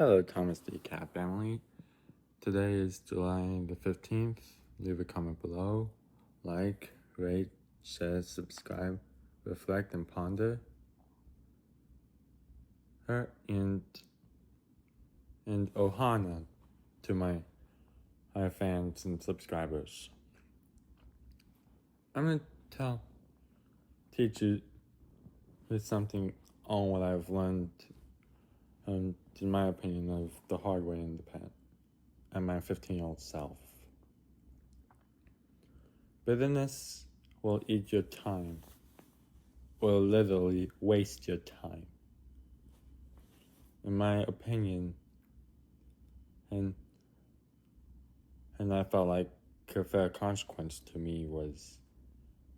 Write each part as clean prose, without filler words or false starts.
Hello, Thomas D. Cat family. Today is July the 15th. Leave a comment below. Like, rate, share, subscribe, reflect, and ponder. And Ohana to my fans and subscribers. I'm going to teach you something on what I've learned, in my opinion, of the hard way in the past, and my 15-year-old self. Bitterness will eat your time, will literally waste your time. In my opinion, and I felt like a fair consequence to me was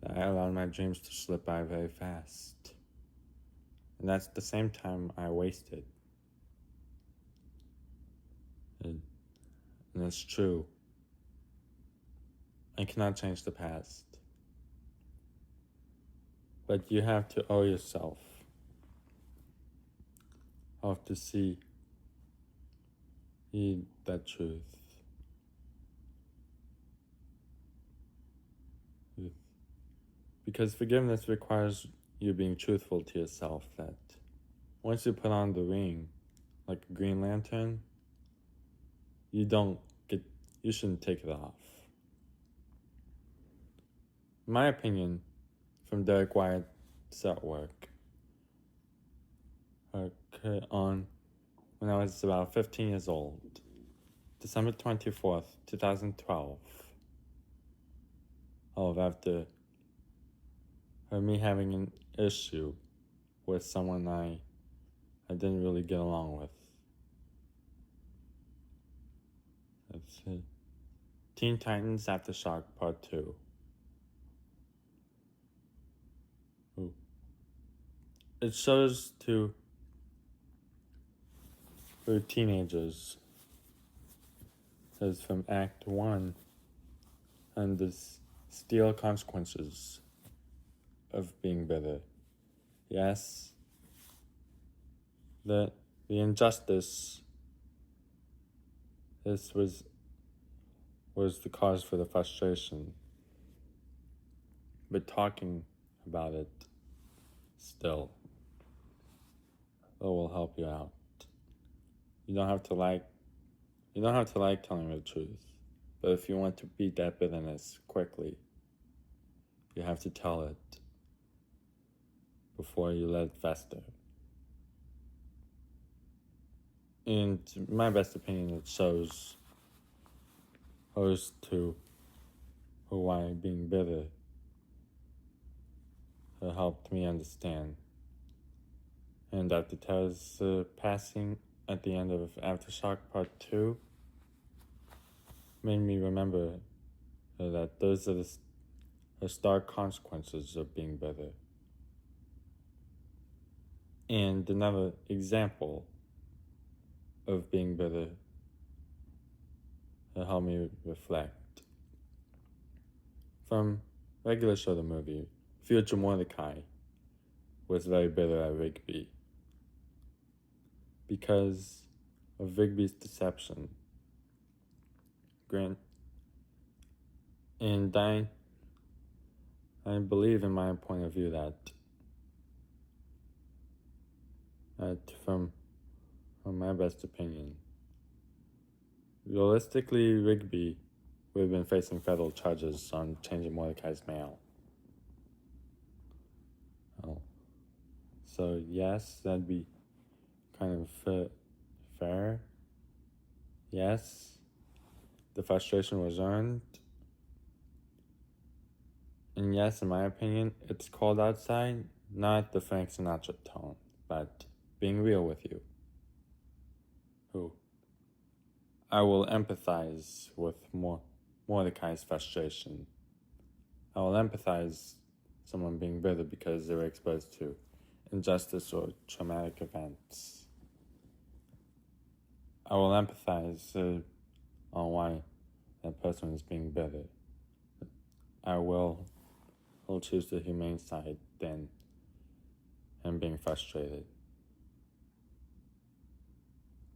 that I allowed my dreams to slip by very fast. And that's the same time I wasted. And it's true. I cannot change the past. But you have to owe yourself. You have to see that truth. Because forgiveness requires you being truthful to yourself, that once you put on the ring, like a Green Lantern, you shouldn't take it off. In my opinion, from Derrick Wyatt's artwork, on when I was about 15 years old, December 24th, 2012, after me having an issue with someone I didn't really get along with. That's it. Teen Titans Aftershock Part 2. Ooh. It shows to teenagers. It says from Act 1 and the steel consequences of being bitter. Yes, the injustice, this was the cause for the frustration. But talking about it still, it will help you out. You don't have to like telling the truth. But if you want to beat that bitterness quickly, you have to tell it before you let it fester. And in my best opinion, it shows to why being bitter helped me understand. And after Tara's passing at the end of Aftershock Part 2, made me remember that those are the stark consequences of being bitter. And another example of being bitter helped me reflect. From regular show the movie, future Mordecai was very bitter at Rigby because of Rigby's deception. And I believe, in my point of view, that from my best opinion, realistically, Rigby would have been facing federal charges on changing Mordecai's mail. So yes, that'd be kind of fair. Yes, the frustration was earned. And yes, in my opinion, it's cold outside, not the Frank Sinatra tone, but being real with you. I will empathize with Mordecai's frustration. I will empathize someone being bitter because they were exposed to injustice or traumatic events. I will empathize on why that person is being bitter. I will choose the humane side then and being frustrated.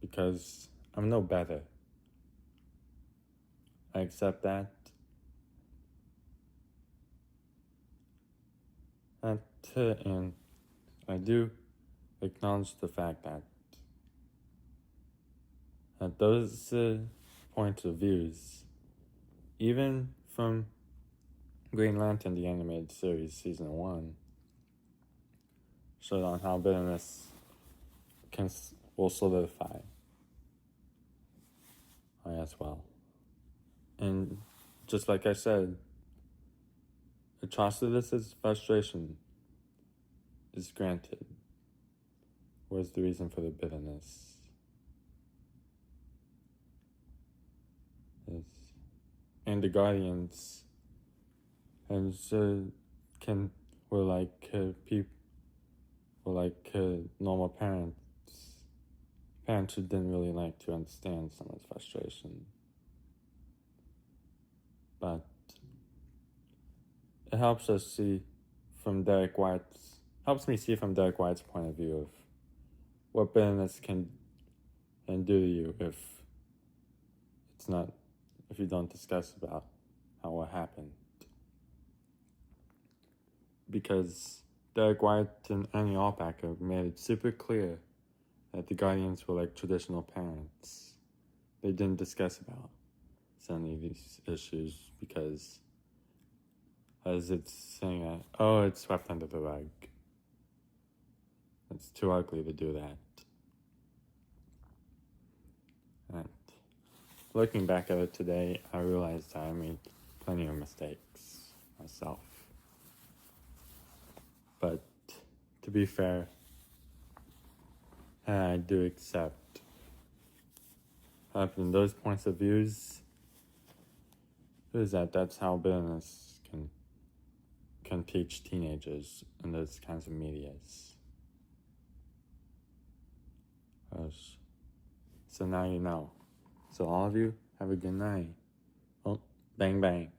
because I'm no better. I accept that. And I do acknowledge the fact that those points of views, even from Green Lantern, the animated series, season 1, showed on how bitterness will solidify as well. And just like I said, Atrocitus's frustration is granted. Where's the reason for the bitterness? And the Guardians and were like normal parents who didn't really like to understand someone's frustration. But it helps me see from Derrick Wyatt's point of view of what bitterness can do to you if you don't discuss about what happened. Because Derrick Wyatt and Annie Alpaca made it super clear that the Guardians were like traditional parents. They didn't discuss about some of these issues because, as it's saying that, it's swept under the rug. It's too ugly to do that. And looking back at it today, I realized I made plenty of mistakes myself. But to be fair, I do accept having those points of views is that's how bitterness can teach teenagers in those kinds of medias. So now you know. So all of you, have a good night. Oh, bang bang.